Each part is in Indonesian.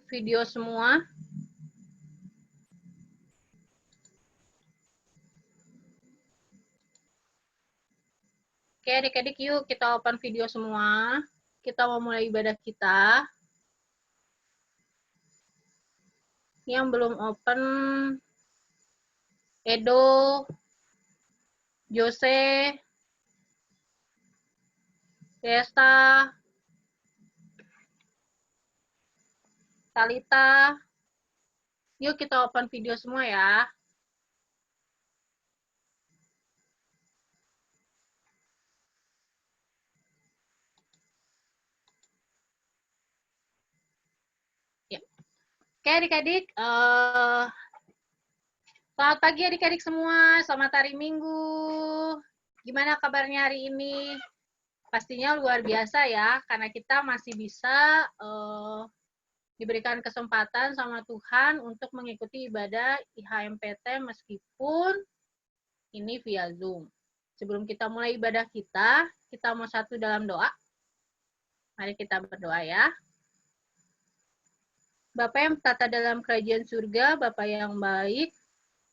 video semua. Oke, adik-adik yuk kita open video semua. Kita mau mulai ibadah kita. Yang belum open, Edo, Jose, Desta, Talita. Yuk kita open video semua ya. Oke adik-adik, selamat pagi adik-adik semua, selamat hari Minggu. Gimana kabarnya hari ini? Pastinya luar biasa ya, karena kita masih bisa diberikan kesempatan sama Tuhan untuk mengikuti ibadah IHMPT meskipun ini via Zoom. Sebelum kita mulai ibadah kita mau satu dalam doa. Mari kita berdoa ya. Bapa yang bertata dalam kerajaan surga, Bapa yang baik,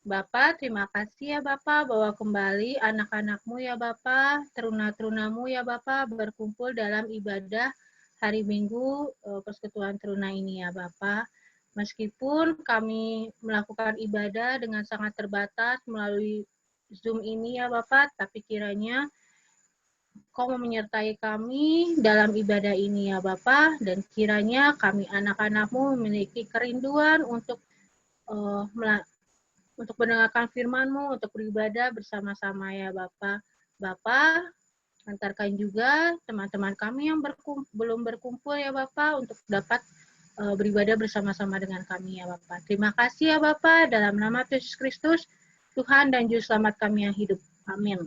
Bapa, terima kasih ya Bapa bahwa kembali anak-anak-Mu ya Bapa, teruna-terunamu ya Bapa berkumpul dalam ibadah hari Minggu Persekutuan Teruna ini ya Bapa. Meskipun kami melakukan ibadah dengan sangat terbatas melalui Zoom ini ya Bapa, tapi kiranya Kau mau menyertai kami dalam ibadah ini ya Bapa, dan kiranya kami anak-anak-Mu memiliki kerinduan untuk mendengarkan firman-Mu, untuk beribadah bersama-sama ya Bapa. Bapa, antarkan juga teman-teman kami yang belum berkumpul ya Bapa, untuk dapat beribadah bersama-sama dengan kami ya Bapa. Terima kasih ya Bapa, dalam nama Yesus Kristus, Tuhan dan Juru Selamat kami yang hidup. Amin.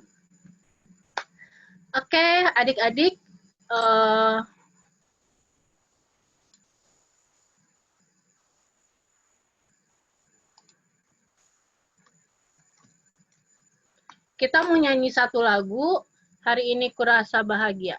Oke, adik-adik, kita mau nyanyi satu lagu, Hari Ini Kurasa Bahagia.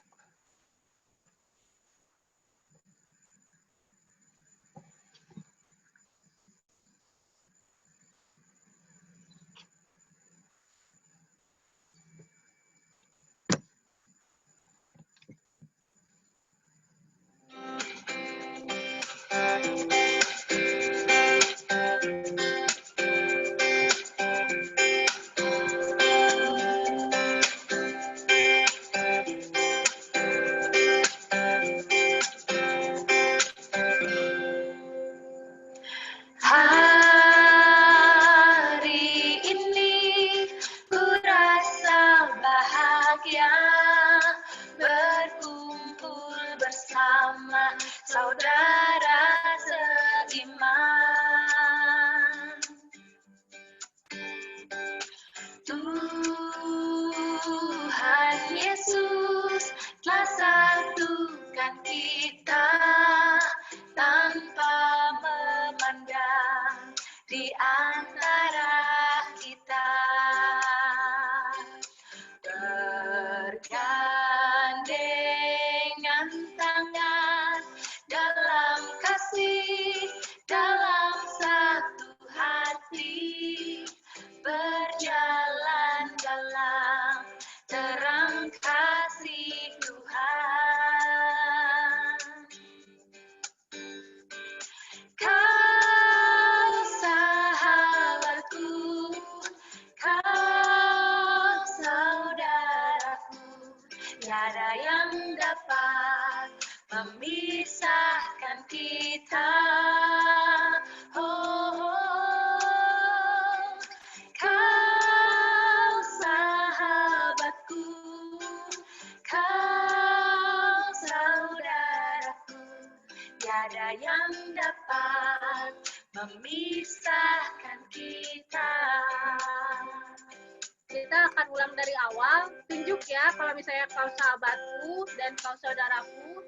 Kita akan ulang dari awal. Tunjuk ya kalau misalnya kau sahabatku dan kau saudaraku.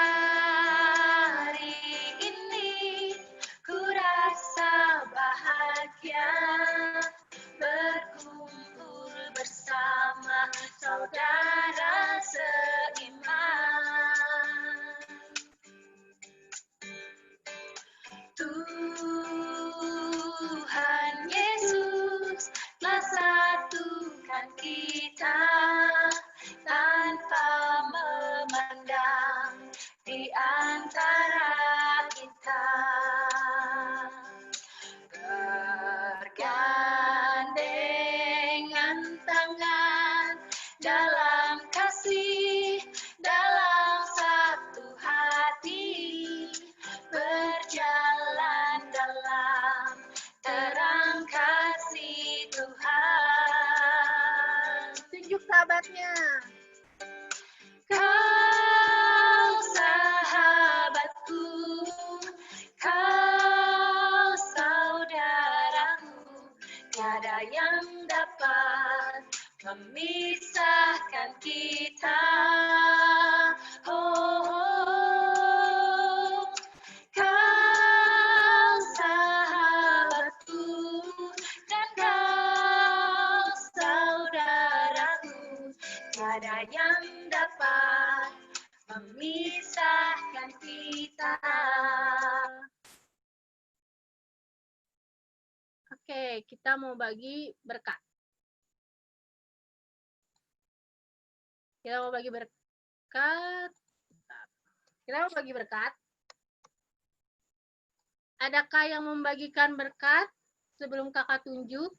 Hari ini ku rasa bahagia berkumpul bersama saudara seiman. memisahkan kita. Kau sahabatku dan kau saudaraku, tiada yang dapat memisahkan kita. Oke, kita mau bagi berkat. Kita mau bagi berkat. Adakah yang membagikan berkat sebelum kakak tunjuk?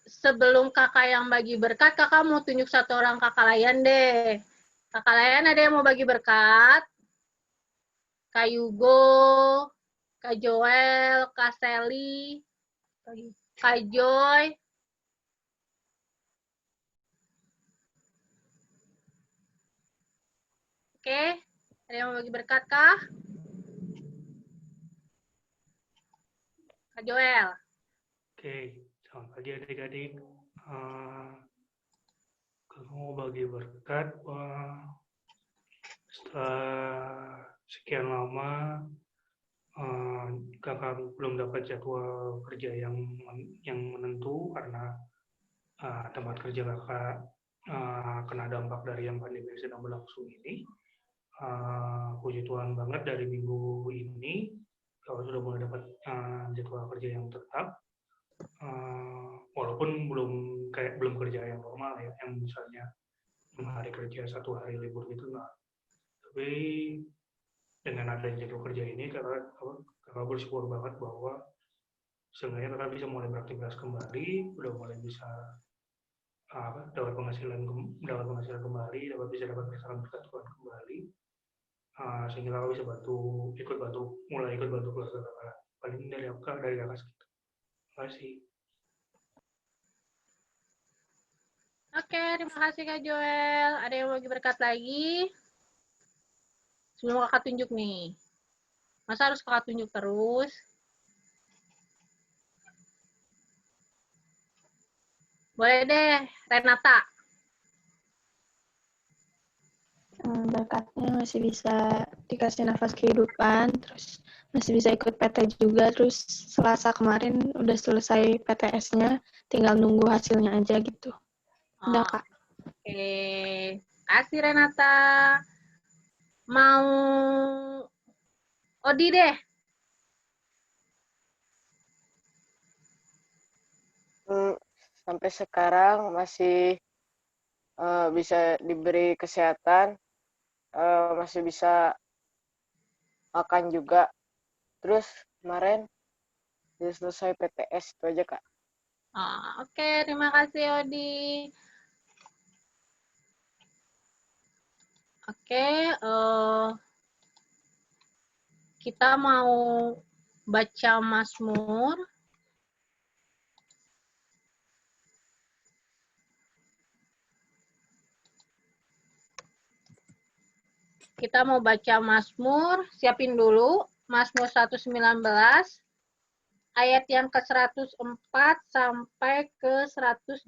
Sebelum kakak yang bagi berkat, kakak mau tunjuk satu orang kakak layan deh. Kakak layan ada yang mau bagi berkat? Kak Yugo, Kak Joel, Kak Sally, Kak Joy. Oke, ada yang mau bagi berkat kah? Kak Joel. Oke, selamat pagi adik-adik. Kalau mau bagi berkat, setelah sekian lama kakak belum dapat jadwal kerja yang menentu karena tempat kerja kakak kena dampak dari yang pandemi yang sedang berlangsung ini. Puji Tuhan banget dari minggu ini kalau sudah mulai dapat jadwal kerja yang tetap, walaupun belum kerja yang normal ya, yang misalnya 6 hari kerja 1 hari libur gitu nggak. Tapi dengan adanya jadwal kerja ini kakak bersyukur banget bahwa seenggaknya kakak bisa mulai beraktivitas kembali, udah mulai bisa dapat penghasilan kembali, bisa dapat misalkan berkat Tuhan kembali, sehingga kakak bisa mulai ikut bantu keluarga kakak. Paling dari kakak segitu. Terima kasih. Oke, terima kasih Kak Joel. Ada yang mau bagi berkat lagi? Sebelum kakak tunjuk nih. Masa harus kakak tunjuk terus? Boleh deh, Renata. Berkatnya masih bisa dikasih nafas kehidupan, terus masih bisa ikut PT juga, terus Selasa kemarin udah selesai PTS-nya, tinggal nunggu hasilnya aja gitu. Udah, Kak. Oke, kasih Renata. Mau Odi deh. Sampai sekarang masih bisa diberi kesehatan, masih bisa makan juga. Terus kemarin sudah selesai PTS, itu aja, Kak. Oke, terima kasih Odi. Oke, kita mau baca Mazmur. Kita mau baca Mazmur, siapin dulu. Mazmur 119, ayat yang ke-104 sampai ke 112.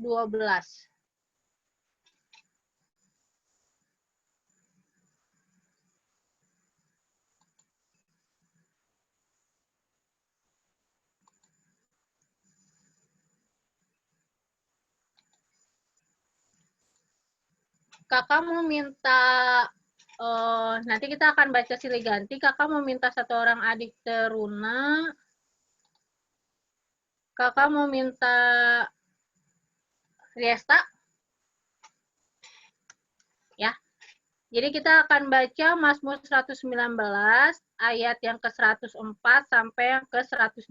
Kakak mau minta, nanti kita akan baca silih ganti. Kakak mau minta satu orang adik teruna. Kakak mau minta Riesta. Ya. Jadi kita akan baca Mazmur 119 ayat yang ke-104 sampai yang ke-112.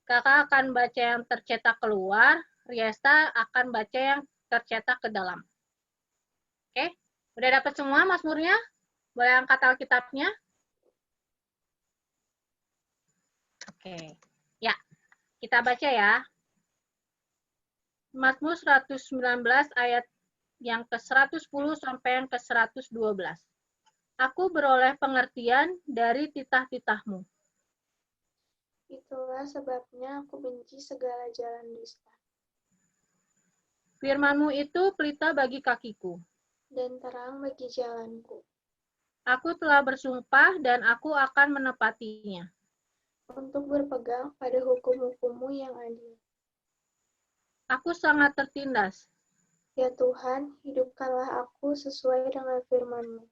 Kakak akan baca yang tercetak keluar, Riesta akan baca yang tercetak ke dalam. Oke? Udah dapat semua Mazmurnya? Boleh angkat Alkitabnya? Oke. Ya, kita baca ya. Mazmur 119 ayat yang ke-110 sampai yang ke-112. Aku beroleh pengertian dari titah-titahmu. Itulah sebabnya aku benci segala jalan dusta, Firman-Mu itu pelita bagi kakiku. dan terang bagi jalanku, Aku telah bersumpah dan aku akan menepatinya. untuk berpegang pada hukum-hukum-Mu yang adil. Aku sangat tertindas. Ya Tuhan, hidupkanlah aku sesuai dengan firman-Mu.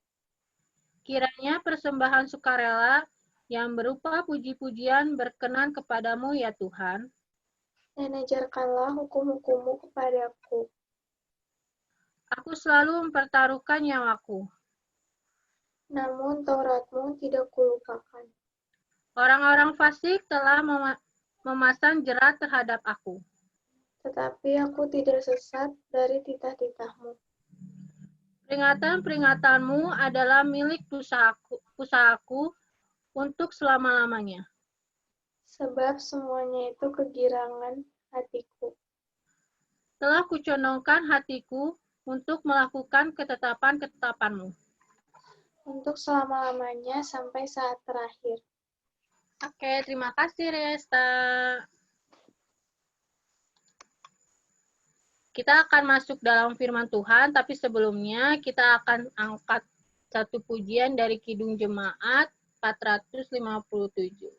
Kiranya persembahan sukarela yang berupa puji-pujian berkenan kepadamu ya Tuhan. Dan ajarkanlah hukum-hukum-Mu kepadaku. Aku selalu mempertaruhkan nyawaku. Namun Taurat-Mu tidak kulupakan. Orang-orang fasik telah memasang jerat terhadap aku. Tetapi aku tidak sesat dari titah-titah-Mu. Peringatan-peringatanmu adalah milik usahaku untuk selama-lamanya. Sebab semuanya itu kegirangan hatiku. Telah kucondongkan hatiku untuk melakukan ketetapan-ketetapanmu. Untuk selama-lamanya sampai saat terakhir. Oke, terima kasih Resta. Kita akan masuk dalam firman Tuhan, tapi sebelumnya kita akan angkat satu pujian dari Kidung Jemaat 457.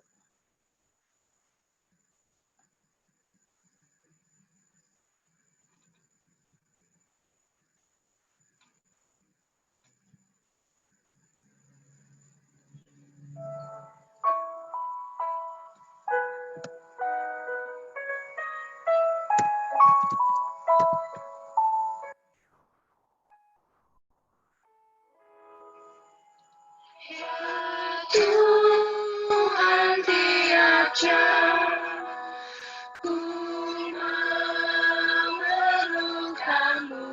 Tuhan tiap jam ku memerlukanmu.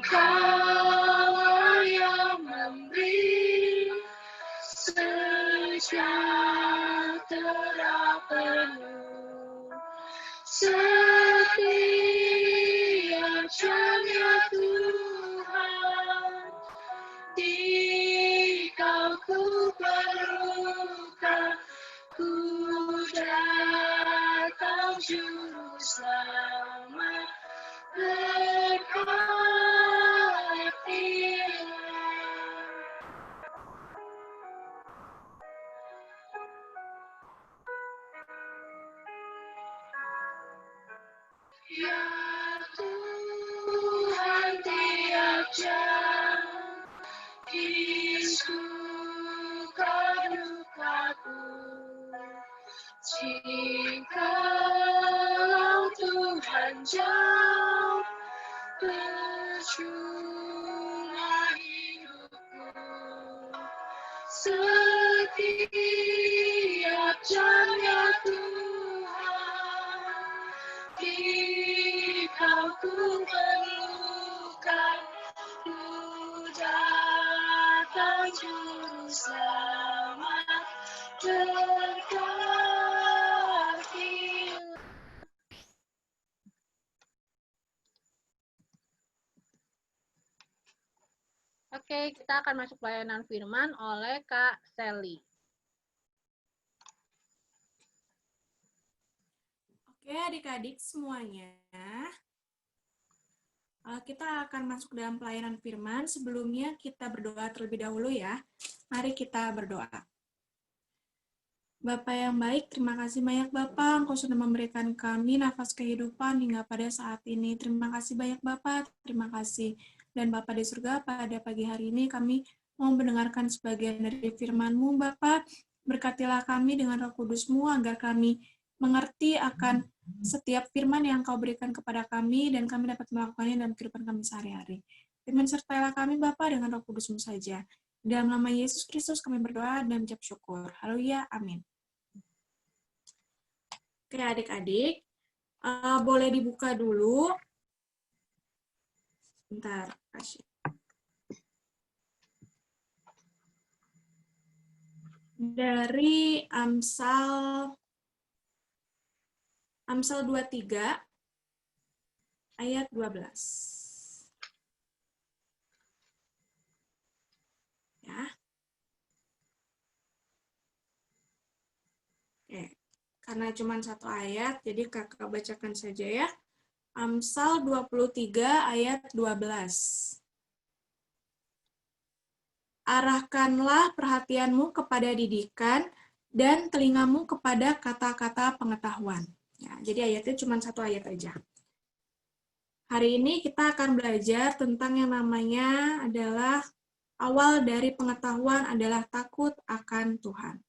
Engkaulah yang memberi sejahtera penuh. Setiap jamnya Tuhan, di Kau ku perlukan, ku datang juru selamat, berkatilah. Ya Tuhan tiap jam, suka dukaku, jikalau Tuhan jauh, percuma hidupku. Setiap jamnya Tuhan, di Kau ku perlukan, ku datang juru selamat, berkatilah. Oke, kita akan masuk pelayanan firman oleh Kak Sally. Oke, adik-adik semuanya. Kita akan masuk dalam pelayanan firman. Sebelumnya kita berdoa terlebih dahulu ya. Mari kita berdoa. Bapa yang baik, terima kasih banyak Bapak, Engkau sudah memberikan kami nafas kehidupan hingga pada saat ini. Terima kasih banyak Bapak, terima kasih. Dan Bapak di surga, pada pagi hari ini kami mau mendengarkan sebagian dari firman-Mu, Bapak. Berkatilah kami dengan Roh Kudus-Mu agar kami mengerti akan setiap firman yang Kau berikan kepada kami dan kami dapat melakukannya dalam kehidupan kami sehari-hari. Firman sertailah kami Bapak dengan Roh Kudus-Mu saja. Dalam nama Yesus Kristus kami berdoa dan mengucap syukur. Haleluya, amin. Oke adik-adik, boleh dibuka dulu. Bentar, kasih. Dari Amsal 23 ayat 12. Ya. karena cuma satu ayat, jadi kakak bacakan saja ya. Amsal 23 ayat 12. Arahkanlah perhatianmu kepada didikan dan telingamu kepada kata-kata pengetahuan. Ya, jadi ayatnya cuma satu ayat aja. Hari ini kita akan belajar tentang yang namanya adalah awal dari pengetahuan adalah takut akan Tuhan.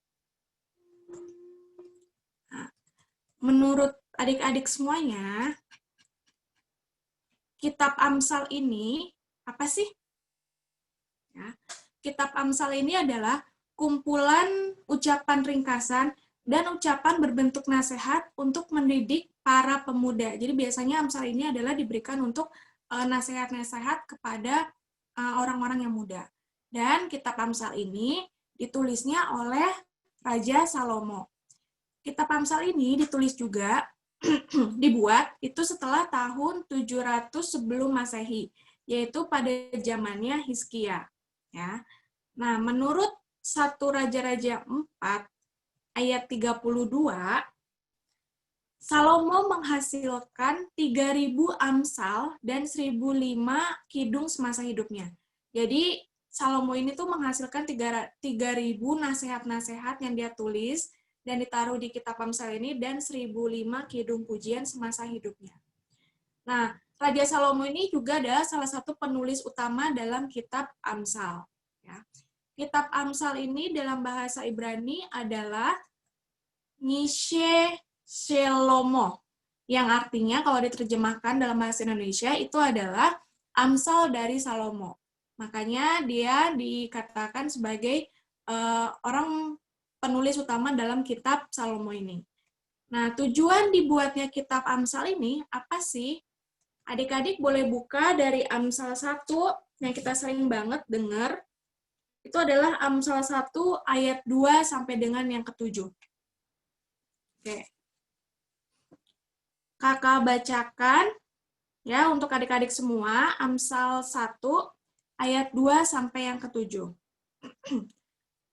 Nah, menurut adik-adik semuanya, kitab Amsal ini apa sih? Ya, kitab Amsal ini adalah kumpulan ucapan ringkasan dan ucapan berbentuk nasihat untuk mendidik para pemuda. Jadi biasanya Amsal ini adalah diberikan untuk nasihat-nasihat kepada orang-orang yang muda. Dan kitab Amsal ini ditulisnya oleh Raja Salomo. Kitab Amsal ini ditulis juga dibuat itu setelah tahun 700 sebelum Masehi, yaitu pada zamannya Hizkia. Ya. Nah, menurut 1 Raja-Raja 4 ayat 32, Salomo menghasilkan 3.000 amsal dan 1.005 kidung semasa hidupnya. Jadi Salomo ini tuh menghasilkan 3.000 nasihat-nasihat yang dia tulis dan ditaruh di kitab Amsal ini dan 1.005 kidung pujian semasa hidupnya. Nah, Raja Salomo ini juga adalah salah satu penulis utama dalam kitab Amsal. Ya. Kitab Amsal ini dalam bahasa Ibrani adalah Ngishe Shelomo, yang artinya kalau diterjemahkan dalam bahasa Indonesia itu adalah Amsal dari Salomo. Makanya dia dikatakan sebagai orang penulis utama dalam kitab Salomo ini. Nah, tujuan dibuatnya kitab Amsal ini apa sih? Adik-adik boleh buka dari Amsal 1 yang kita sering banget dengar. Itu adalah Amsal 1 ayat 2 sampai dengan yang ke-7. Oke. Kakak bacakan ya untuk adik-adik semua Amsal 1 ayat 2 sampai yang ke-7.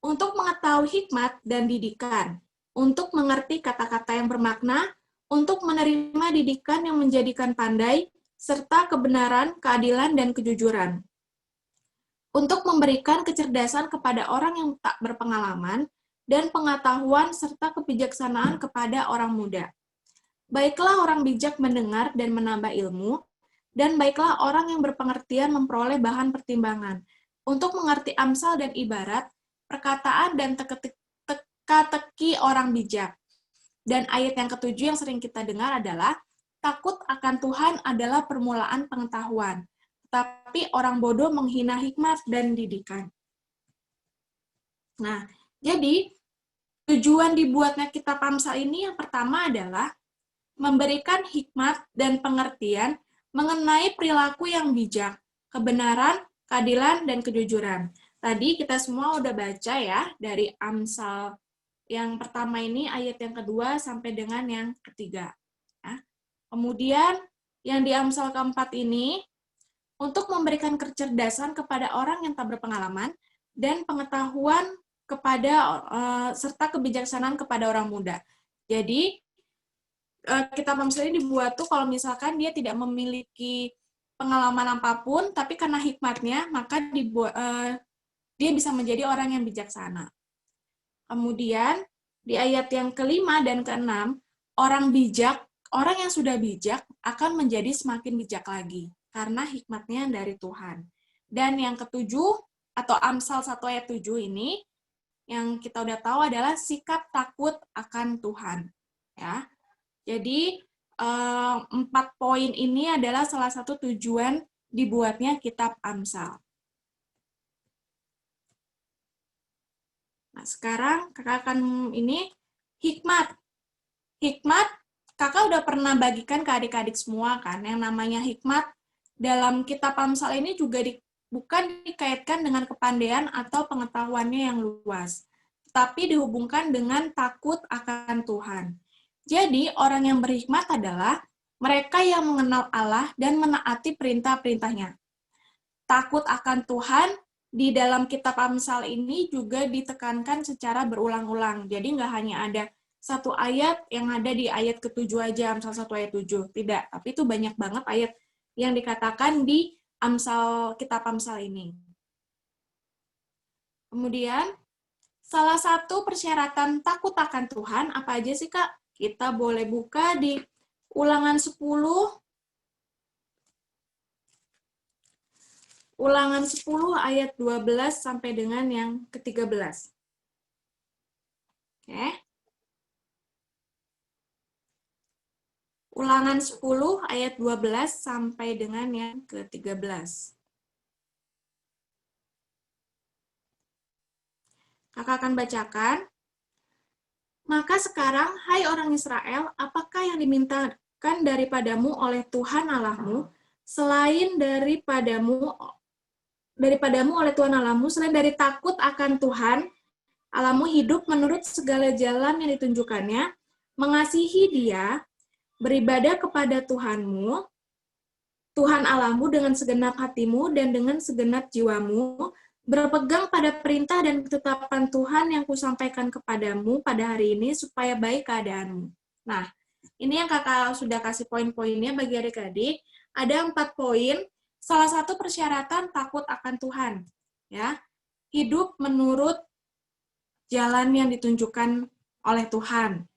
Untuk mengetahui hikmat dan didikan, untuk mengerti kata-kata yang bermakna, untuk menerima didikan yang menjadikan pandai, serta kebenaran, keadilan, dan kejujuran. Untuk memberikan kecerdasan kepada orang yang tak berpengalaman, dan pengetahuan serta kebijaksanaan kepada orang muda. Baiklah orang bijak mendengar dan menambah ilmu, dan baiklah orang yang berpengertian memperoleh bahan pertimbangan, untuk mengerti amsal dan ibarat, perkataan dan teka-teki orang bijak. Dan ayat yang ke-7 yang sering kita dengar adalah, takut akan Tuhan adalah permulaan pengetahuan, tapi orang bodoh menghina hikmat dan didikan. Nah, jadi tujuan dibuatnya kitab Amsal ini yang pertama adalah memberikan hikmat dan pengertian mengenai perilaku yang bijak, kebenaran, keadilan, dan kejujuran. Tadi kita semua udah baca ya dari Amsal yang pertama ini ayat yang kedua sampai dengan yang ketiga. Nah, kemudian yang di Amsal keempat ini untuk memberikan kecerdasan kepada orang yang tak berpengalaman dan pengetahuan kepada serta kebijaksanaan kepada orang muda. Jadi kitab Amsal ini dibuat tuh kalau misalkan dia tidak memiliki pengalaman apapun, tapi karena hikmatnya maka dia bisa menjadi orang yang bijaksana. Kemudian di ayat yang kelima dan keenam, orang yang sudah bijak akan menjadi semakin bijak lagi karena hikmatnya dari Tuhan. Dan yang ketujuh atau Amsal 1 ayat 7 ini yang kita udah tahu adalah sikap takut akan Tuhan. Ya, jadi 4 poin ini adalah salah satu tujuan dibuatnya kitab Amsal. Nah, sekarang kakak akan ini hikmat. Hikmat, kakak udah pernah bagikan ke adik-adik semua kan, yang namanya hikmat dalam kitab Amsal ini juga bukan dikaitkan dengan kepandaian atau pengetahuannya yang luas, tapi dihubungkan dengan takut akan Tuhan. Jadi, orang yang berhikmat adalah mereka yang mengenal Allah dan menaati perintah-perintahnya. Takut akan Tuhan di dalam kitab Amsal ini juga ditekankan secara berulang-ulang. Jadi nggak hanya ada satu ayat yang ada di ayat ke-7 aja, Amsal 1 ayat 7. Tidak, tapi itu banyak banget ayat yang dikatakan di kitab Amsal ini. Kemudian, salah satu persyaratan takut akan Tuhan, apa aja sih, Kak? Kita boleh buka di Ulangan 10, Ulangan 10 ayat 12 sampai dengan yang ke-13. Oke. Ulangan 10 ayat 12 sampai dengan yang ke-13. Kakak akan bacakan. Maka sekarang, hai orang Israel, apakah yang dimintakan daripadamu oleh Tuhan Allahmu, selain daripadamu oleh Tuhan Allahmu, selain dari takut akan Tuhan Allahmu, hidup menurut segala jalan yang ditunjukkannya, mengasihi Dia, beribadah kepada Tuhanmu, Tuhan Allahmu dengan segenap hatimu dan dengan segenap jiwamu, berpegang pada perintah dan ketetapan Tuhan yang kusampaikan kepadamu pada hari ini supaya baik keadaanmu. Nah, ini yang kakak sudah kasih poin-poinnya bagi adik-adik. Ada 4 poin. Salah satu persyaratan takut akan Tuhan. Ya, hidup menurut jalan yang ditunjukkan oleh Tuhan.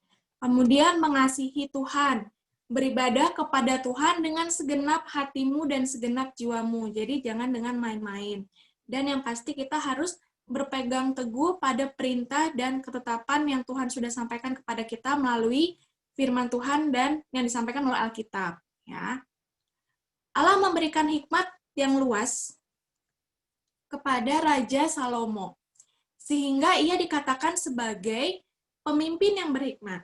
Kemudian mengasihi Tuhan, beribadah kepada Tuhan dengan segenap hatimu dan segenap jiwamu. Jadi jangan dengan main-main. Dan yang pasti kita harus berpegang teguh pada perintah dan ketetapan yang Tuhan sudah sampaikan kepada kita melalui firman Tuhan dan yang disampaikan oleh Alkitab. Ya. Allah memberikan hikmat yang luas kepada Raja Salomo, sehingga ia dikatakan sebagai pemimpin yang berhikmat.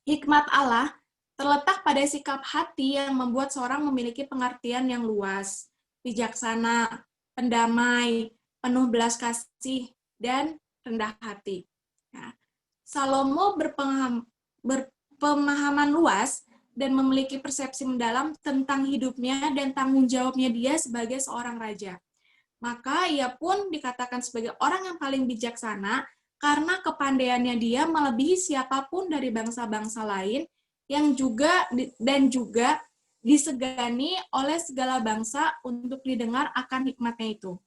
Hikmat Allah terletak pada sikap hati yang membuat seorang memiliki pengertian yang luas, bijaksana, pendamai, penuh belas kasih, dan rendah hati. Ya. Salomo berpemahaman luas dan memiliki persepsi mendalam tentang hidupnya dan tanggung jawabnya dia sebagai seorang raja. Maka ia pun dikatakan sebagai orang yang paling bijaksana karena kepandaiannya dia melebihi siapapun dari bangsa-bangsa lain yang juga disegani oleh segala bangsa untuk didengar akan hikmatnya itu.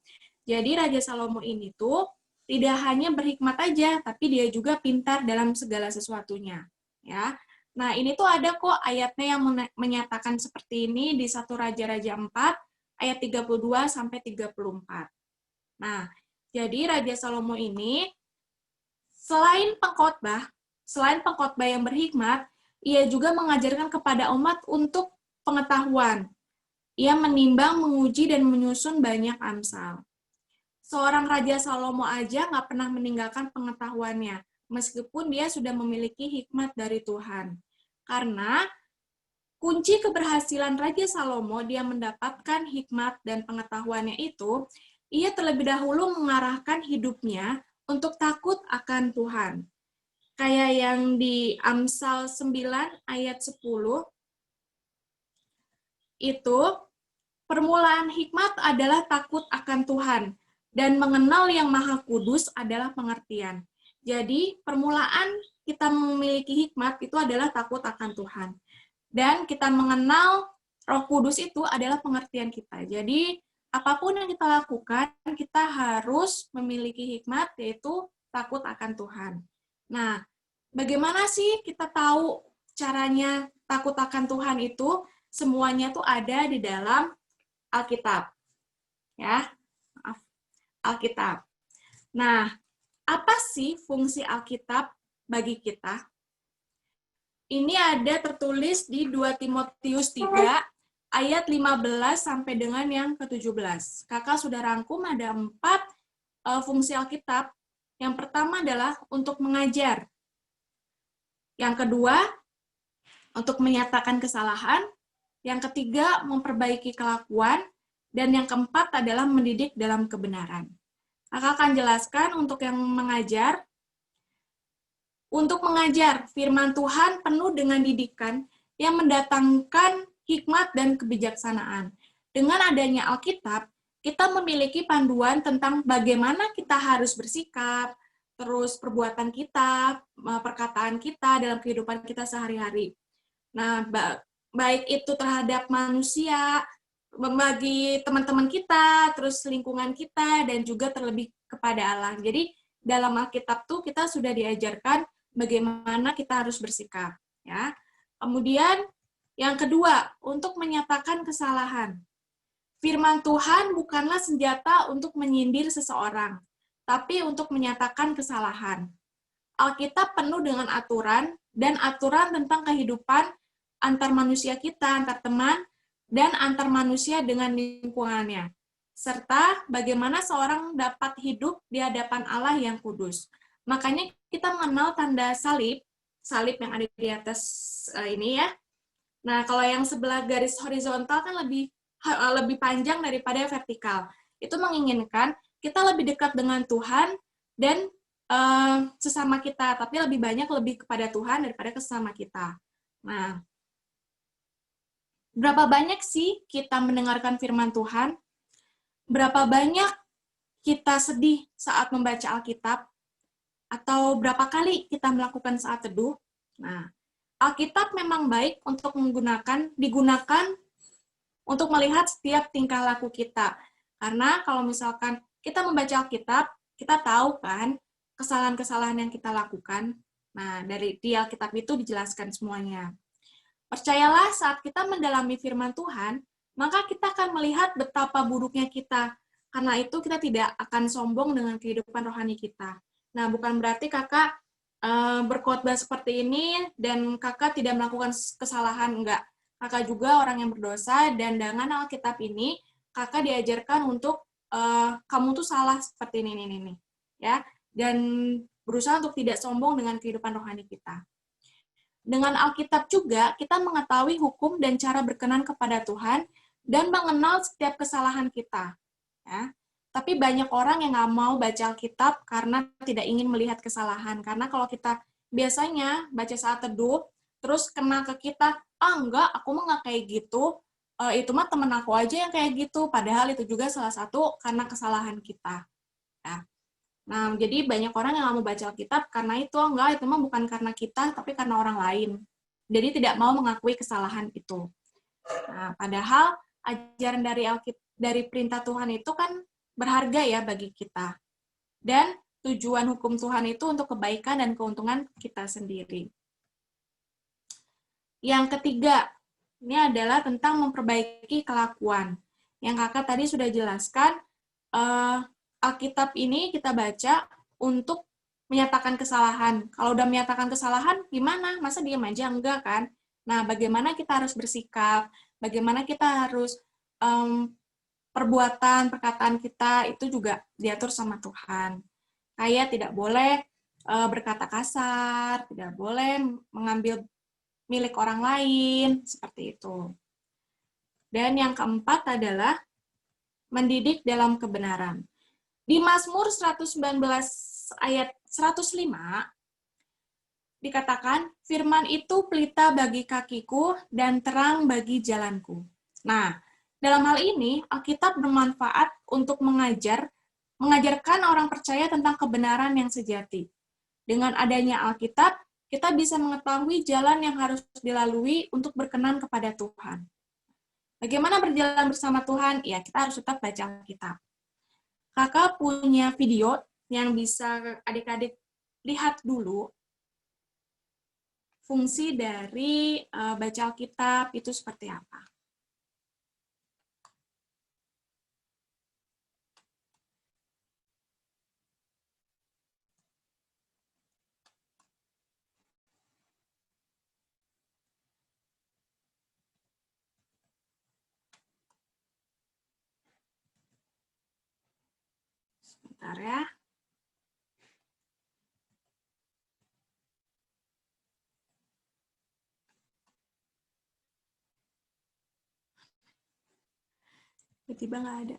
Jadi Raja Salomo ini tuh tidak hanya berhikmat aja, tapi dia juga pintar dalam segala sesuatunya. Ya. Nah, ini tuh ada kok ayatnya yang menyatakan seperti ini di 1 Raja-Raja 4 ayat 32 sampai 34. Nah, jadi Raja Salomo ini selain pengkhotbah yang berhikmat, ia juga mengajarkan kepada umat untuk pengetahuan. Ia menimbang, menguji, dan menyusun banyak Amsal. Seorang Raja Salomo aja nggak pernah meninggalkan pengetahuannya, meskipun dia sudah memiliki hikmat dari Tuhan. Karena kunci keberhasilan Raja Salomo, dia mendapatkan hikmat dan pengetahuannya itu, ia terlebih dahulu mengarahkan hidupnya untuk takut akan Tuhan. Kayak yang di Amsal 9 ayat 10, itu permulaan hikmat adalah takut akan Tuhan, dan mengenal yang Maha Kudus adalah pengertian. Jadi, permulaan kita memiliki hikmat itu adalah takut akan Tuhan. Dan kita mengenal Roh Kudus itu adalah pengertian kita. Jadi, apapun yang kita lakukan, kita harus memiliki hikmat, yaitu takut akan Tuhan. Nah, bagaimana sih kita tahu caranya takut akan Tuhan itu? Semuanya tuh ada di dalam Alkitab. Ya, Alkitab. Nah, apa sih fungsi Alkitab bagi kita? Ini ada tertulis di 2 Timotius 3 ayat 15 sampai dengan yang ke-17. Kakak sudah rangkum ada 4 fungsi Alkitab. Yang pertama adalah untuk mengajar. Yang kedua, untuk menyatakan kesalahan. Yang ketiga, memperbaiki kelakuan. Dan yang keempat adalah mendidik dalam kebenaran. Kakak akan jelaskan untuk yang mengajar. Untuk mengajar, firman Tuhan penuh dengan didikan yang mendatangkan hikmat dan kebijaksanaan. Dengan adanya Alkitab, kita memiliki panduan tentang bagaimana kita harus bersikap, terus perbuatan kita, perkataan kita dalam kehidupan kita sehari-hari. Nah, baik itu terhadap manusia, bagi teman-teman kita, terus lingkungan kita, dan juga terlebih kepada Allah. Jadi, dalam Alkitab tuh kita sudah diajarkan bagaimana kita harus bersikap. Ya. Kemudian, yang kedua, untuk menyatakan kesalahan. Firman Tuhan bukanlah senjata untuk menyindir seseorang, tapi untuk menyatakan kesalahan. Alkitab penuh dengan aturan, dan aturan tentang kehidupan antar manusia kita, antar teman, dan antar manusia dengan lingkungannya. Serta bagaimana seorang dapat hidup di hadapan Allah yang kudus. Makanya kita mengenal tanda salib yang ada di atas ini ya. Nah, kalau yang sebelah garis horizontal kan lebih panjang daripada vertikal. Itu menginginkan kita lebih dekat dengan Tuhan dan sesama kita, tapi lebih kepada Tuhan daripada ke sesama kita. Nah, berapa banyak sih kita mendengarkan firman Tuhan? Berapa banyak kita sedih saat membaca Alkitab? Atau berapa kali kita melakukan saat teduh? Nah, Alkitab memang baik untuk digunakan untuk melihat setiap tingkah laku kita. Karena kalau misalkan kita membaca Alkitab, kita tahu kan kesalahan-kesalahan yang kita lakukan. Nah, di Alkitab itu dijelaskan semuanya. Percayalah, saat kita mendalami firman Tuhan, maka kita akan melihat betapa buruknya kita. Karena itu kita tidak akan sombong dengan kehidupan rohani kita. Nah, bukan berarti kakak berkhotbah seperti ini dan kakak tidak melakukan kesalahan, enggak. Kakak juga orang yang berdosa, dan dengan Alkitab ini, kakak diajarkan untuk kamu tuh salah seperti ini. Ya, dan berusaha untuk tidak sombong dengan kehidupan rohani kita. Dengan Alkitab juga, kita mengetahui hukum dan cara berkenan kepada Tuhan, dan mengenal setiap kesalahan kita. Ya. Tapi banyak orang yang nggak mau baca Alkitab karena tidak ingin melihat kesalahan. Karena kalau kita biasanya baca saat teduh, terus kena ke kita, enggak, aku mah nggak kayak gitu, itu mah temen aku aja yang kayak gitu. Padahal itu juga salah satu karena kesalahan kita. Ya. Nah, jadi banyak orang yang nggak mau baca Alkitab karena itu mah bukan karena kita, tapi karena orang lain. Jadi tidak mau mengakui kesalahan itu. Nah, padahal ajaran dari perintah Tuhan itu kan berharga ya bagi kita. Dan tujuan hukum Tuhan itu untuk kebaikan dan keuntungan kita sendiri. Yang ketiga, ini adalah tentang memperbaiki kelakuan. Yang kakak tadi sudah jelaskan, Alkitab ini kita baca untuk menyatakan kesalahan. Kalau udah menyatakan kesalahan, gimana? Masa diam aja? Enggak kan? Nah, bagaimana kita harus bersikap, bagaimana kita harus perbuatan, perkataan kita, itu juga diatur sama Tuhan. Kayak tidak boleh berkata kasar, tidak boleh mengambil milik orang lain, seperti itu. Dan yang keempat adalah mendidik dalam kebenaran. Di Mazmur 119 ayat 105, dikatakan, firman itu pelita bagi kakiku dan terang bagi jalanku. Nah, dalam hal ini, Alkitab bermanfaat untuk mengajarkan orang percaya tentang kebenaran yang sejati. Dengan adanya Alkitab, kita bisa mengetahui jalan yang harus dilalui untuk berkenan kepada Tuhan. Bagaimana berjalan bersama Tuhan? Ya, kita harus tetap baca Alkitab. Kakak punya video yang bisa adik-adik lihat dulu fungsi dari baca Alkitab itu seperti apa. Sebentar ya. Tiba-tiba nggak ada.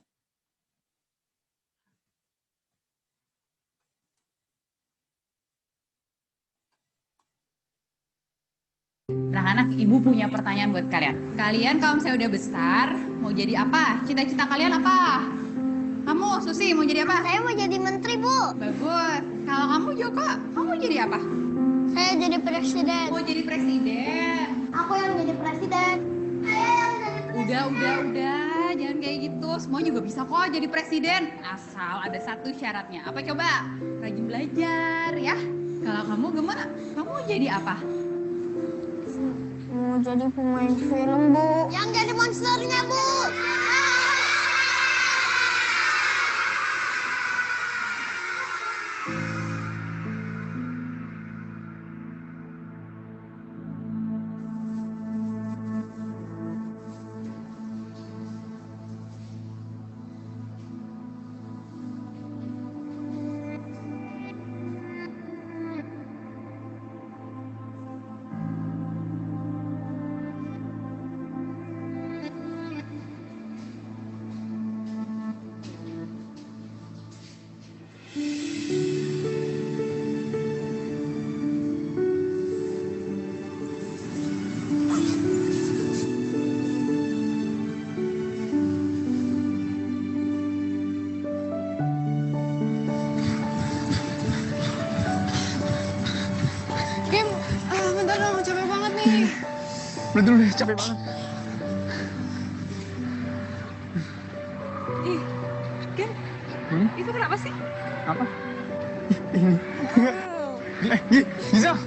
Anak-anak, Ibu punya pertanyaan buat kalian. Kalian kalau misalnya udah besar, mau jadi apa? Cita-cita kalian apa? Kamu, Susi, mau jadi apa? Saya mau jadi menteri, Bu. Bagus. Kalau kamu Joko, kamu jadi apa? Saya jadi presiden. Mau jadi presiden. Aku yang jadi presiden. Saya yang jadi Udah, jangan kayak gitu. Semua juga bisa kok jadi presiden. Asal ada satu syaratnya. Apa coba? Rajin belajar ya. Kalau kamu Gemma, kamu mau jadi apa? mau jadi pemain film, Bu. Yang jadi monsternya, Bu. Kim, bentar dong, capek banget nih. Udah dulu deh, capek banget. Ih, Kim, itu kenapa sih? Apa? Ini. Bisa.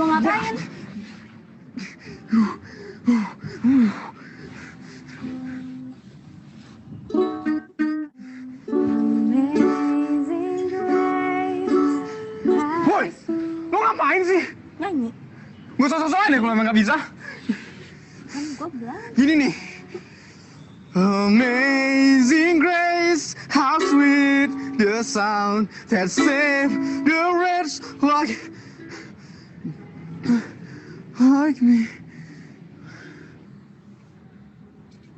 Mau ngapain? Woi, lo ngapain sih? Nyanyi. Gue sosok-sosokan ya kalau emang gak bisa. Kan gue bilang. Gini nih. Amazing grace, how sweet the sound that saved the wretch like me.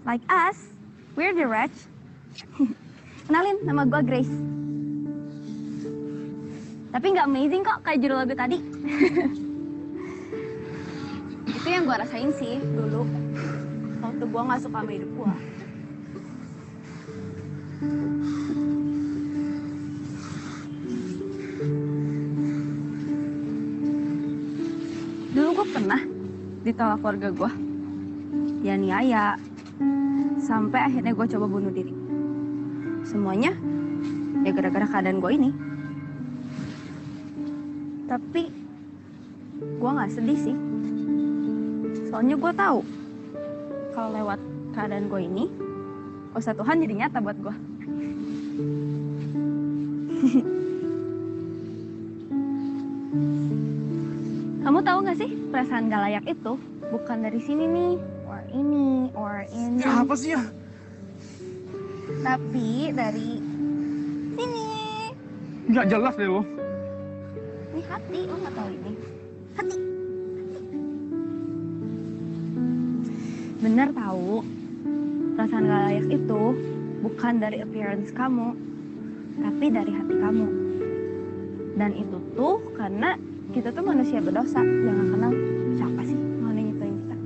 Like us, we're the wretch. Kenalin, nama gue Grace. Tapi nggak amazing kok kayak judul lagu tadi. Itu yang gue rasain sih dulu. Waktu gue nggak suka sama hidup gue. Dulu gue pernah ditolak keluarga gue. Ya niaya. Sampai akhirnya gue coba bunuh diri. Semuanya ya gara-gara keadaan gue ini. Tapi gue nggak sedih sih. Soalnya gue tahu kalau lewat keadaan gue ini, kuasa Tuhan jadi nyata buat gue. Kamu tahu nggak sih perasaan gak layak itu bukan dari sini nih, or ini. Ya apa sih ya? Tapi dari sini. Nggak jelas deh lo. Ini hati, lo nggak tahu ini. Hati. Bener tahu, perasaan gak layak itu bukan dari appearance kamu, tapi dari hati kamu. Dan itu tuh karena kita tuh manusia berdosa yang gak kenal siapa sih mau nyiptain kita.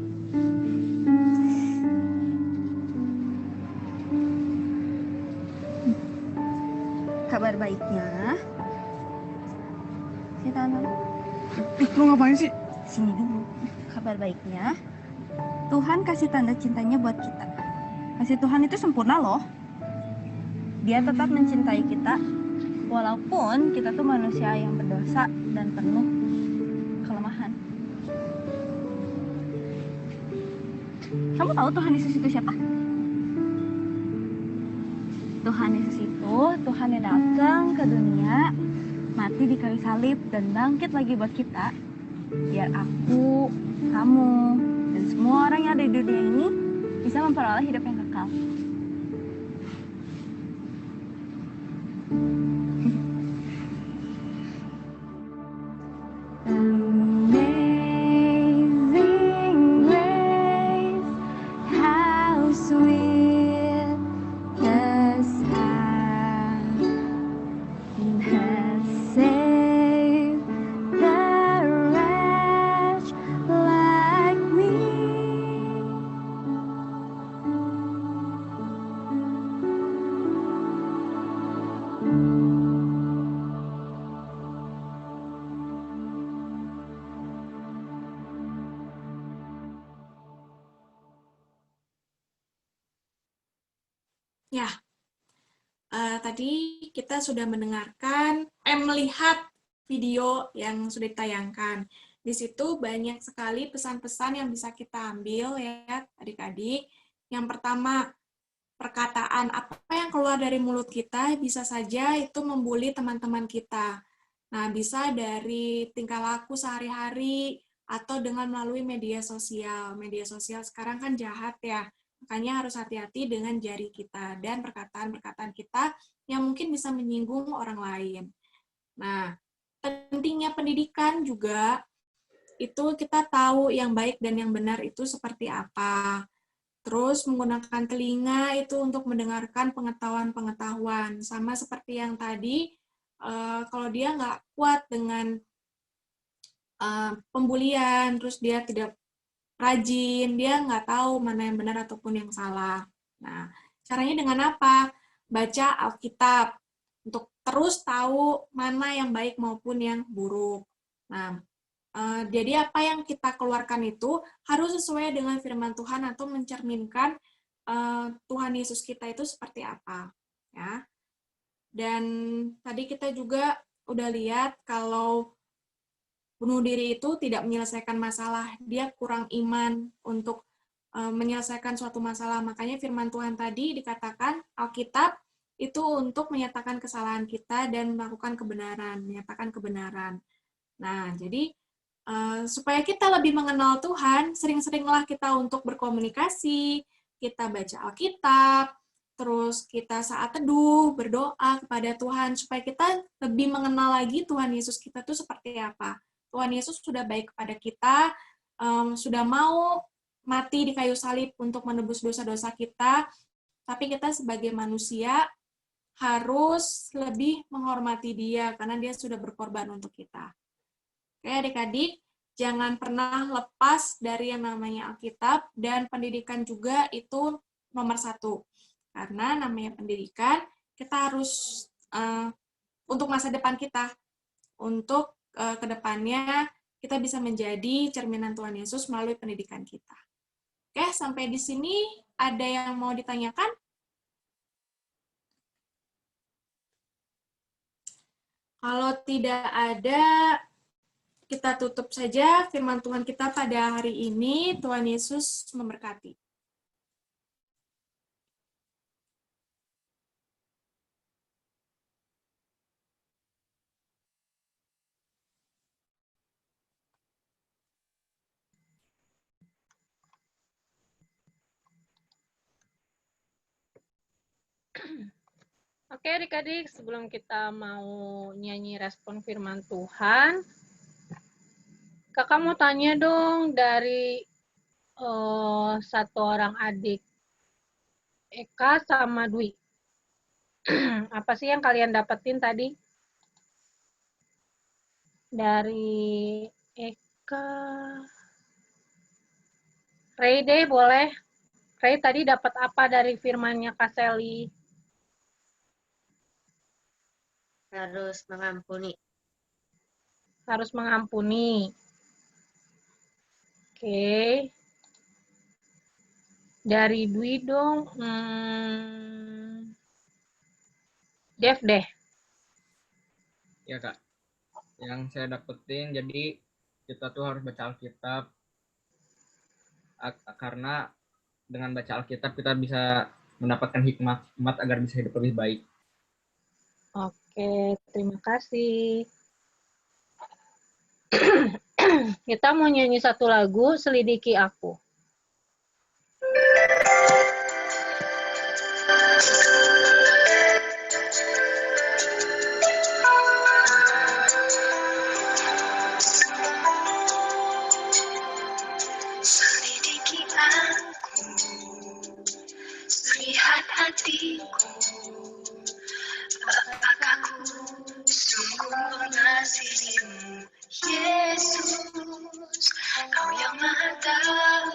Kabar baiknya, kita Lu ngapain sih? sini dulu. Kabar baiknya, Tuhan kasih tanda cintanya buat kita. Kasih Tuhan itu sempurna loh. Dia tetap mencintai kita, walaupun kita tuh manusia yang berdosa dan penuh kelemahan. Kamu tahu Tuhan Yesus itu siapa? Tuhan Yesus itu Tuhan yang datang ke dunia, mati di kayu salib dan bangkit lagi buat kita, biar aku, kamu, dan semua orang yang ada di dunia ini bisa memperoleh hidup yang kekal. Amazing grace, how sweet the sound that saved the wretch like me. Ya, tadi kita sudah melihat video yang sudah ditayangkan. Di situ banyak sekali pesan-pesan yang bisa kita ambil ya adik-adik. Yang pertama, perkataan apa yang keluar dari mulut kita bisa saja itu membuli teman-teman kita. Nah, bisa dari tingkah laku sehari-hari atau dengan melalui media sosial. Media sosial sekarang kan jahat ya. Makanya harus hati-hati dengan jari kita dan perkataan-perkataan kita yang mungkin bisa menyinggung orang lain. Nah, pentingnya pendidikan juga itu kita tahu yang baik dan yang benar itu seperti apa. Terus menggunakan telinga itu untuk mendengarkan pengetahuan-pengetahuan. Sama seperti yang tadi, kalau dia nggak kuat dengan pembulian, terus dia tidak rajin, dia nggak tahu mana yang benar ataupun yang salah. Nah, caranya dengan apa? Baca Alkitab untuk terus tahu mana yang baik maupun yang buruk. Nah, jadi apa yang kita keluarkan itu harus sesuai dengan firman Tuhan atau mencerminkan Tuhan Yesus kita itu seperti apa. Ya. Dan tadi kita juga udah lihat kalau bunuh diri itu tidak menyelesaikan masalah, dia kurang iman untuk menyelesaikan suatu masalah. Makanya firman Tuhan tadi dikatakan Alkitab itu untuk menyatakan kesalahan kita dan melakukan kebenaran, menyatakan kebenaran. Nah, jadi supaya kita lebih mengenal Tuhan, sering-seringlah kita untuk berkomunikasi, kita baca Alkitab, terus kita saat teduh, berdoa kepada Tuhan, supaya kita lebih mengenal lagi Tuhan Yesus kita itu seperti apa. Tuhan Yesus sudah baik kepada kita, sudah mau mati di kayu salib untuk menebus dosa-dosa kita, tapi kita sebagai manusia harus lebih menghormati dia, karena dia sudah berkorban untuk kita. Oke, adik-adik, jangan pernah lepas dari yang namanya Alkitab, dan pendidikan juga itu nomor 1. Karena namanya pendidikan, kita harus, untuk masa depan kita, untuk kedepannya kita bisa menjadi cerminan Tuhan Yesus melalui pendidikan kita. Oke, sampai di sini ada yang mau ditanyakan? Kalau tidak ada, kita tutup saja firman Tuhan kita pada hari ini. Tuhan Yesus memberkati. Oke, adik-adik, sebelum kita mau nyanyi respon firman Tuhan, kakak mau tanya dong dari satu orang adik, Eka sama Dwi. Apa sih yang kalian dapetin tadi? Dari Eka. Ray deh, boleh. Ray tadi dapat apa dari firmannya Kak Sally? Harus mengampuni. Harus mengampuni. Oke. Dari Dwi dong. Dev deh. Ya Kak, yang saya dapetin jadi kita tuh harus baca Alkitab karena dengan baca Alkitab kita bisa mendapatkan hikmat agar bisa hidup lebih baik. Oke, terima kasih. Kita mau nyanyi satu lagu, Selidiki Aku. Selidiki aku, lihat hatiku, apakah ku sungguh mengasihimu, Yesus, Kau yang Maha Tahu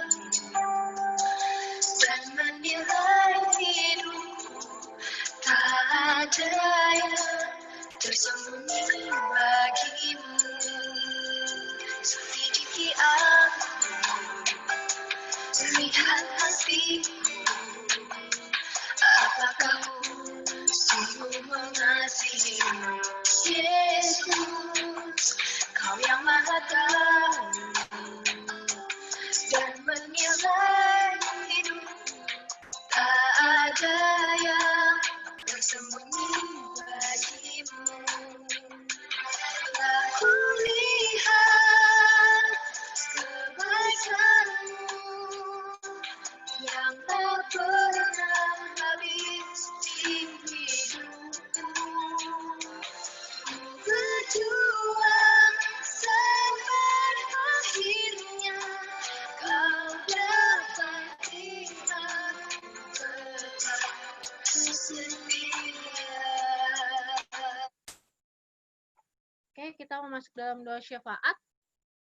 dan menilai hidupku, tak ada yang tersembunyi bagimu. Selidiki aku, lihat hatiku, apakah ku sungguh mengasihimu, Yesus, Kau yang Maha Tahu dan menilai hidupku, tak ada yang tersembunyi bagimu. Telah kulihat kebaikanmu yang tak pernah habis di hidupku. Ku berjuang sampai akhirnya Kau dapat lihat betapa ku setia. Oke, kita mau masuk dalam doa syafaat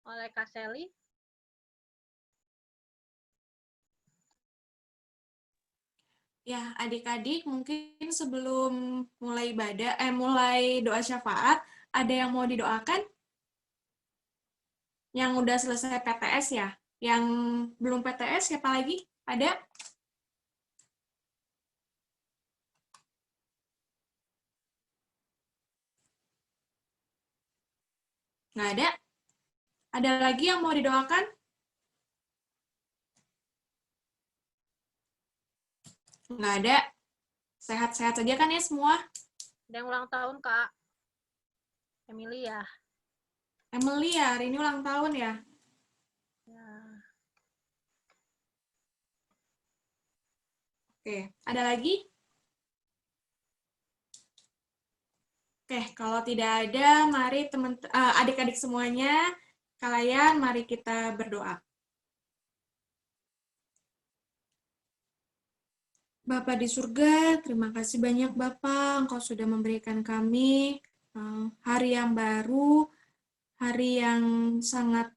oleh Kak Sally. Ya, adik-adik mungkin sebelum mulai mulai doa syafaat, ada yang mau didoakan? Yang udah selesai PTS ya? Yang belum PTS siapa lagi? Ada? Nggak ada? Ada lagi yang mau didoakan? Nggak ada. Sehat-sehat saja kan ya semua? Ada yang ulang tahun, Kak. Emilia. Emily ya, hari ini ulang tahun ya? Ya. Oke, ada lagi? Oke, kalau tidak ada, mari adik-adik semuanya, kalian mari kita berdoa. Bapa di surga, terima kasih banyak Bapak, Engkau sudah memberikan kami hari yang baru, hari yang sangat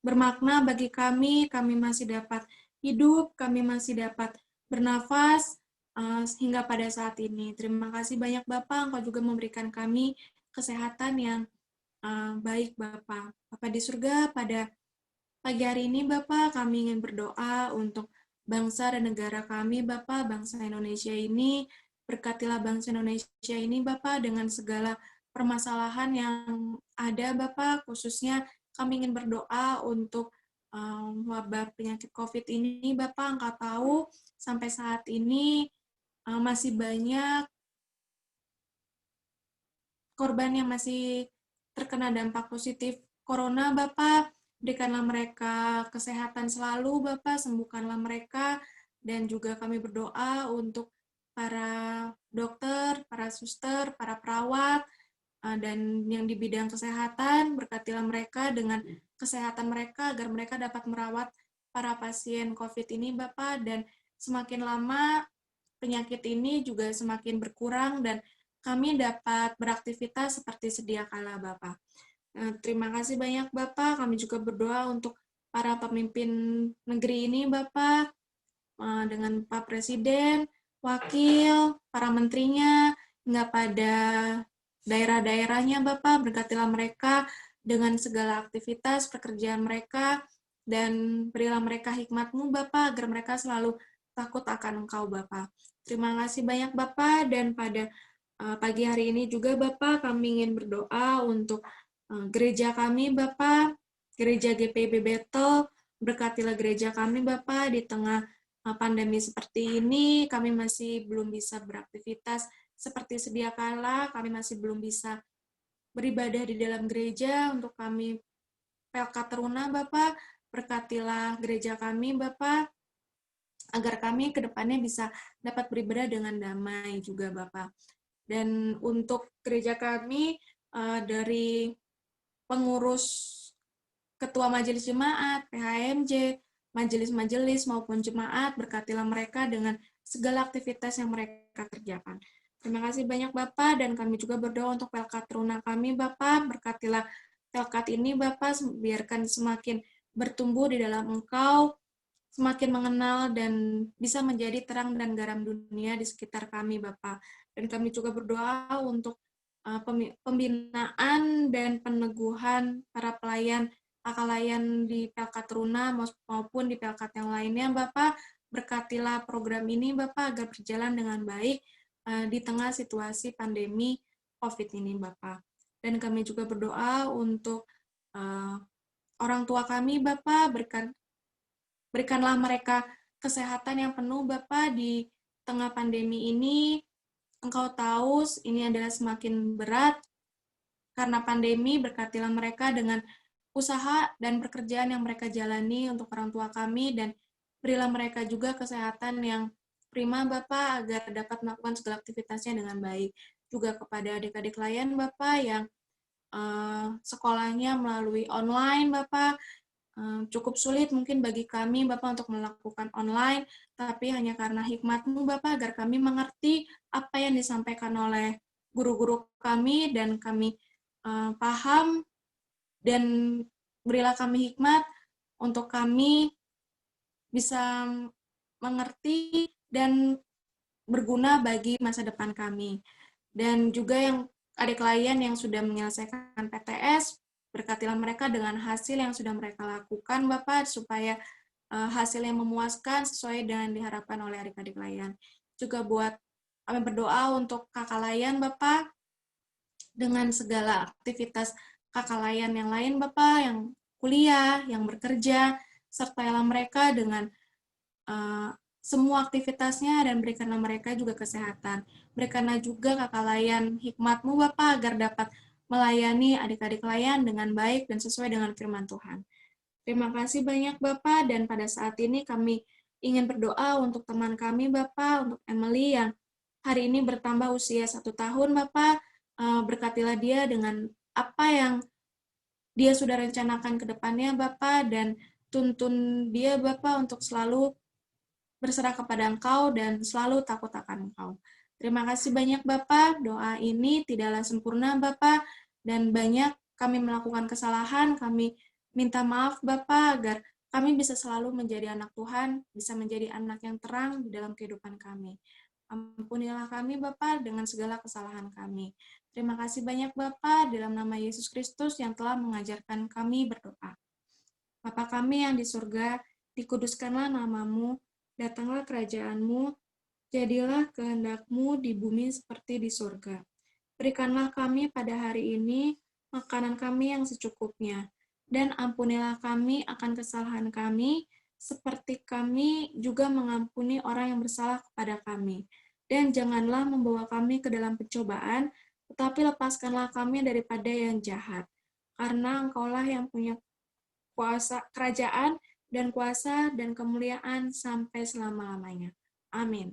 bermakna bagi kami masih dapat hidup, kami masih dapat bernafas hingga pada saat ini. Terima kasih banyak Bapak, Engkau juga memberikan kami kesehatan yang baik Bapak. Bapak di surga, pada pagi hari ini Bapak, kami ingin berdoa untuk bangsa dan negara kami, Bapak, bangsa Indonesia ini. Berkatilah bangsa Indonesia ini, Bapak, dengan segala permasalahan yang ada, Bapak, khususnya kami ingin berdoa untuk wabah penyakit COVID ini, Bapak. Engkau tahu, sampai saat ini masih banyak korban yang masih terkena dampak positif corona, Bapak. Berikanlah mereka kesehatan selalu, Bapak, sembuhkanlah mereka, dan juga kami berdoa untuk para dokter, para suster, para perawat, dan yang di bidang kesehatan, berkatilah mereka dengan kesehatan mereka, agar mereka dapat merawat para pasien COVID ini, Bapak, dan semakin lama penyakit ini juga semakin berkurang dan kami dapat beraktivitas seperti sedia kala, Bapak. Terima kasih banyak, Bapak. Kami juga berdoa untuk para pemimpin negeri ini, Bapak, dengan Pak Presiden, Wakil, para menterinya, hingga pada daerah-daerahnya, Bapak. Berkatilah mereka dengan segala aktivitas pekerjaan mereka, dan berilah mereka hikmat-Mu, Bapak, agar mereka selalu takut akan Engkau, Bapak. Terima kasih banyak, Bapak, dan pada pagi hari ini juga, Bapak, kami ingin berdoa untuk gereja kami, Bapak, gereja GPIB Betel. Berkatilah gereja kami, Bapak, di tengah pandemi seperti ini, kami masih belum bisa beraktivitas seperti sedia kala, kami masih belum bisa beribadah di dalam gereja. Untuk kami PLK Teruna, Bapak, berkatilah gereja kami, Bapak, agar kami ke depannya bisa dapat beribadah dengan damai juga, Bapak. Dan untuk gereja kami, dari pengurus ketua majelis jemaat, PHMJ, majelis-majelis maupun jemaat, berkatilah mereka dengan segala aktivitas yang mereka kerjakan. Terima kasih banyak, Bapak, dan kami juga berdoa untuk pelkat teruna kami, Bapak. Berkatilah pelkat ini, Bapak, biarkan semakin bertumbuh di dalam Engkau, semakin mengenal dan bisa menjadi terang dan garam dunia di sekitar kami, Bapak. Dan kami juga berdoa untuk pembinaan dan peneguhan para pelayan akalayan di Pelkat Teruna maupun di Pelkat yang lainnya, Bapak. Berkatilah program ini, Bapak, agar berjalan dengan baik di tengah situasi pandemi COVID ini, Bapak. Dan kami juga berdoa untuk orang tua kami, Bapak, berikanlah mereka kesehatan yang penuh, Bapak, di tengah pandemi ini. Engkau tahu ini adalah semakin berat karena pandemi. Berkatilah mereka dengan usaha dan pekerjaan yang mereka jalani untuk orang tua kami, dan berilah mereka juga kesehatan yang prima, Bapak, agar dapat melakukan segala aktivitasnya dengan baik. Juga kepada adik-adik layan, Bapak, yang sekolahnya melalui online, Bapak, cukup sulit mungkin bagi kami, Bapak, untuk melakukan online, tapi hanya karena hikmat-Mu, Bapak, agar kami mengerti apa yang disampaikan oleh guru-guru kami, dan kami paham, dan berilah kami hikmat untuk kami bisa mengerti dan berguna bagi masa depan kami. Dan juga yang adik layan yang sudah menyelesaikan PTS, berkatilah mereka dengan hasil yang sudah mereka lakukan, Bapak, supaya hasil yang memuaskan sesuai dengan diharapkan oleh adik-adik layan. Juga buat kami berdoa untuk kakak layan, Bapak, dengan segala aktivitas kakak layan yang lain, Bapak, yang kuliah, yang bekerja, sertailah mereka dengan semua aktivitasnya, dan berikanlah mereka juga kesehatan. Berikanlah juga kakak layan hikmat-Mu, Bapak, agar dapat melayani adik-adik layan dengan baik dan sesuai dengan firman Tuhan. Terima kasih banyak, Bapak, dan pada saat ini kami ingin berdoa untuk teman kami, Bapak, untuk Emily yang hari ini bertambah usia 1 tahun, Bapak. Berkatilah dia dengan apa yang dia sudah rencanakan ke depannya, Bapak, dan tuntun dia, Bapak, untuk selalu berserah kepada Engkau dan selalu takut akan Engkau. Terima kasih banyak, Bapak. Doa ini tidaklah sempurna, Bapak, dan banyak kami melakukan kesalahan. Kami minta maaf, Bapak, agar kami bisa selalu menjadi anak Tuhan, bisa menjadi anak yang terang di dalam kehidupan kami. Ampunilah kami, Bapak, dengan segala kesalahan kami. Terima kasih banyak, Bapak, dalam nama Yesus Kristus yang telah mengajarkan kami berdoa. Bapa kami yang di surga, dikuduskanlah nama-Mu, datanglah kerajaan-Mu, jadilah kehendak-Mu di bumi seperti di surga. Berikanlah kami pada hari ini makanan kami yang secukupnya, dan ampunilah kami akan kesalahan kami, seperti kami juga mengampuni orang yang bersalah kepada kami. Dan janganlah membawa kami ke dalam pencobaan, tetapi lepaskanlah kami daripada yang jahat. Karena Engkaulah yang punya kuasa, kerajaan, dan kuasa, dan kemuliaan sampai selama-lamanya. Amin.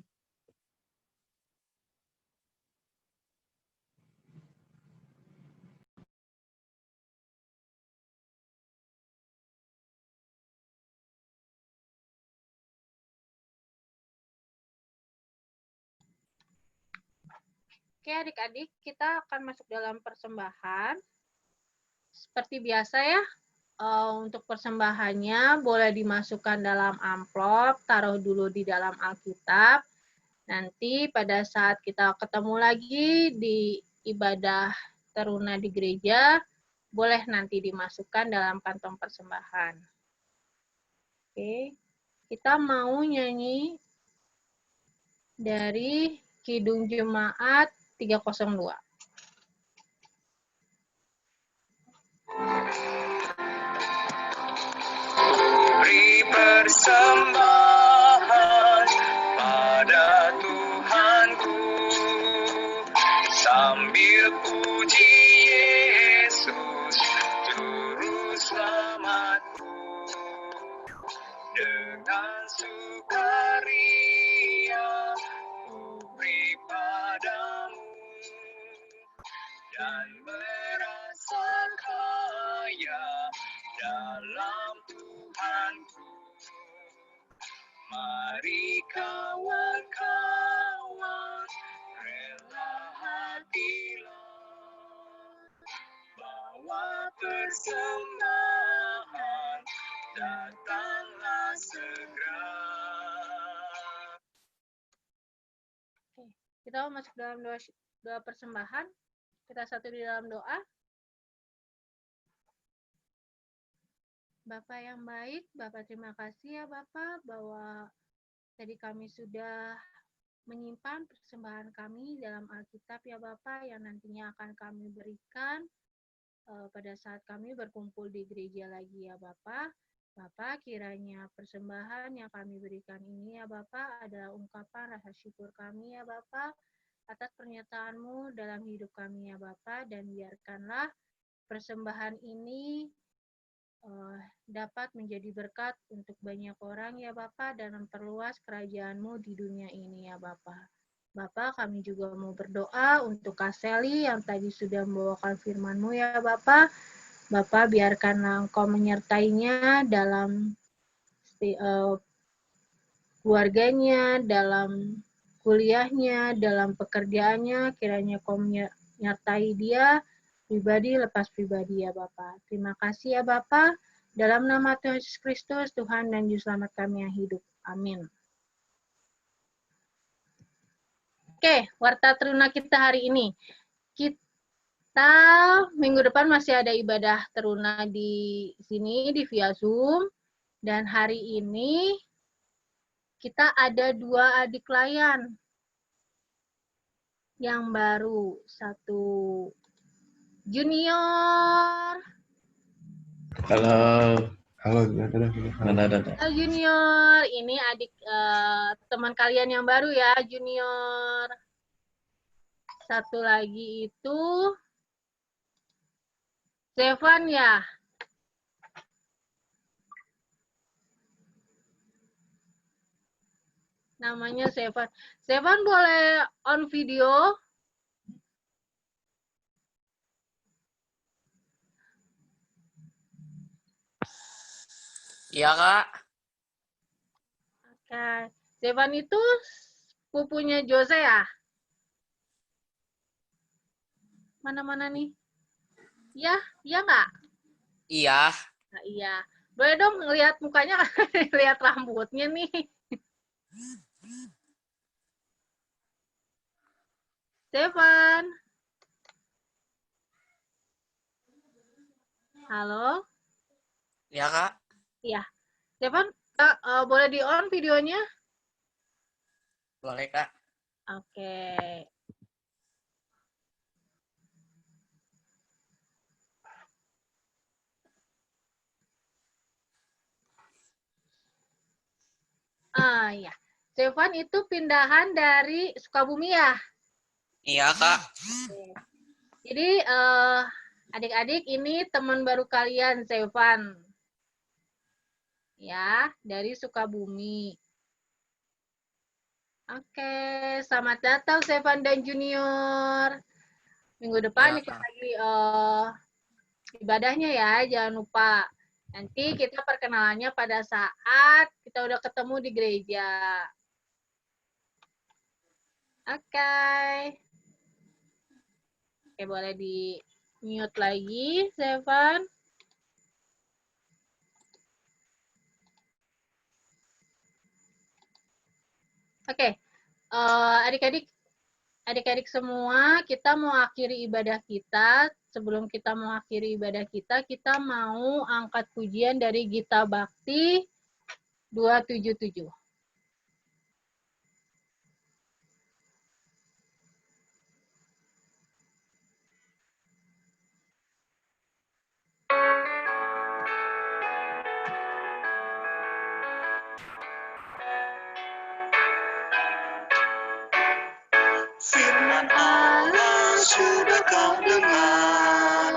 Oke, adik-adik, kita akan masuk dalam persembahan. Seperti biasa ya, untuk persembahannya boleh dimasukkan dalam amplop, taruh dulu di dalam Alkitab. Nanti pada saat kita ketemu lagi di ibadah teruna di gereja, boleh nanti dimasukkan dalam kantong persembahan. Oke, kita mau nyanyi dari Kidung Jemaat 302. Beri persembahan pada Tuhanku sambil puji Yesus juru selamatku dengan sukaria ku beri padamu dan merasa kaya dalam Tuhanku. Mari kawan-kawan, rela hatilah, bawa persembahan, datanglah segera. Kita masuk dalam doa persembahan. Kita satu di dalam doa. Bapak yang baik, Bapak terima kasih ya Bapak bahwa tadi kami sudah menyimpan persembahan kami dalam Alkitab ya Bapak yang nantinya akan kami berikan pada saat kami berkumpul di gereja lagi ya Bapak. Bapak kiranya persembahan yang kami berikan ini ya Bapak adalah ungkapan rasa syukur kami ya Bapak atas pernyataan-Mu dalam hidup kami ya Bapak dan biarkanlah persembahan ini dapat menjadi berkat untuk banyak orang ya Bapak dan memperluas kerajaan-Mu di dunia ini ya Bapak. Bapak, kami juga mau berdoa untuk Kak Sally yang tadi sudah membawakan firman-Mu ya Bapak. Bapak, biarkanlah Engkau menyertainya dalam keluarganya, dalam kuliahnya, dalam pekerjaannya, kiranya Engkau menyertai dia pribadi lepas pribadi ya Bapak. Terima kasih ya Bapak. Dalam nama Tuhan Yesus Kristus, Tuhan dan Juru Selamat kami yang hidup. Amin. Oke, warta teruna kita hari ini. Kita minggu depan masih ada ibadah teruna di sini, di via Zoom. Dan hari ini kita ada 2 adik layan yang baru. Satu junior. Halo. Halo, Halo Junior, ini adik teman kalian yang baru ya, Junior. Satu lagi itu Stefan ya. Namanya Stefan. Stefan boleh on video? Iya, Kak. Oke. Stefan itu pupunya Jose ya? Mana-mana nih? Iya, iya nggak? Iya. Nah, iya. Boleh dong ngelihat mukanya, lihat rambutnya nih. Stefan. Halo? Iya, Kak. Iya. Stefan, boleh di-on videonya? Boleh, Kak. Oke. Ya. Stefan itu pindahan dari Sukabumi ya? Iya, Kak. Jadi, adik-adik ini teman baru kalian, Stefan. Ya, dari Sukabumi. Oke, selamat datang Stefan dan Junior. Minggu depan ikut lagi ibadahnya ya, jangan lupa. Nanti kita perkenalannya pada saat kita udah ketemu di gereja. Oke. Oke, boleh di mute lagi, Stefan. Oke, adik-adik semua, kita mau akhiri ibadah kita. Sebelum kita mau akhiri ibadah kita mau angkat pujian dari Gita Bakti 277. Firman Allah sudah kau dengar,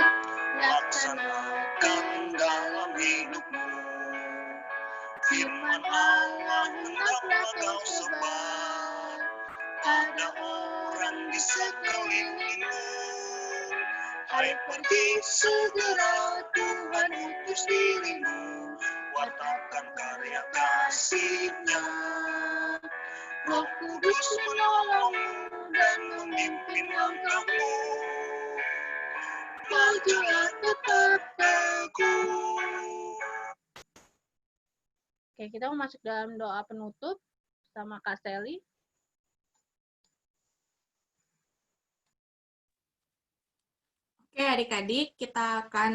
laksanakan dalam hidupmu. Firman Allah hendaklah kau sebar, ada orang di sekelilingmu. Hai pergi segera, Tuhan utus dirimu, wartakan karya kasih-Nya. Roh Kudus menolongmu dan memimpin langkahmu. Majulah tetap teguh. Oke, kita mau masuk dalam doa penutup sama Kak Sally. Oke, adik-adik, kita akan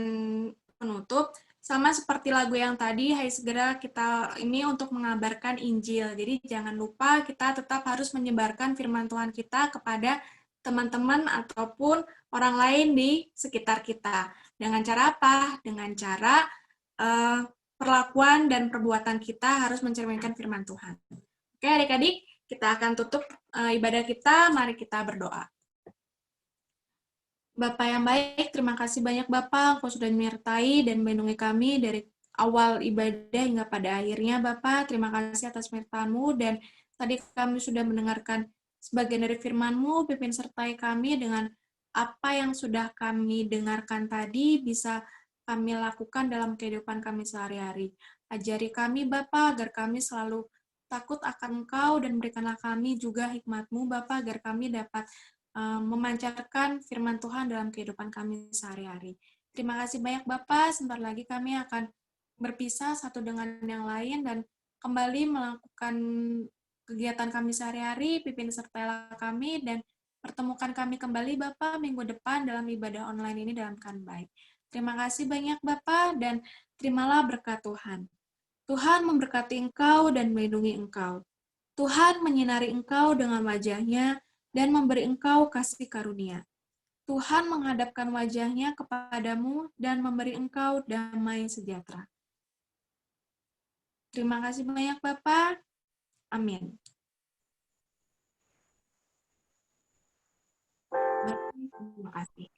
menutup. Sama seperti lagu yang tadi, Hai Segera kita ini untuk mengabarkan Injil. Jadi jangan lupa kita tetap harus menyebarkan firman Tuhan kita kepada teman-teman ataupun orang lain di sekitar kita. Dengan cara apa? Dengan cara perlakuan dan perbuatan kita harus mencerminkan firman Tuhan. Oke, adik-adik, kita akan tutup ibadah kita. Mari kita berdoa. Bapak yang baik, terima kasih banyak Bapak, Engkau sudah menyertai dan melindungi kami dari awal ibadah hingga pada akhirnya Bapak. Terima kasih atas firman-Mu dan tadi kami sudah mendengarkan sebagian dari firman-Mu, pimpin sertai kami dengan apa yang sudah kami dengarkan tadi bisa kami lakukan dalam kehidupan kami sehari-hari. Ajari kami Bapak agar kami selalu takut akan Engkau dan berikanlah kami juga hikmat-Mu Bapak agar kami dapat memancarkan firman Tuhan dalam kehidupan kami sehari-hari. Terima kasih banyak Bapak, sebentar lagi kami akan berpisah satu dengan yang lain dan kembali melakukan kegiatan kami sehari-hari, pimpin sertailah kami dan pertemukan kami kembali Bapak minggu depan dalam ibadah online ini dalam keadaan baik. Terima kasih banyak Bapak dan terimalah berkat Tuhan. Tuhan memberkati engkau dan melindungi engkau. Tuhan menyinari engkau dengan wajah-Nya dan memberi engkau kasih karunia. Tuhan menghadapkan wajah-Nya kepadamu dan memberi engkau damai sejahtera. Terima kasih banyak Bapak. Amin. Terima kasih.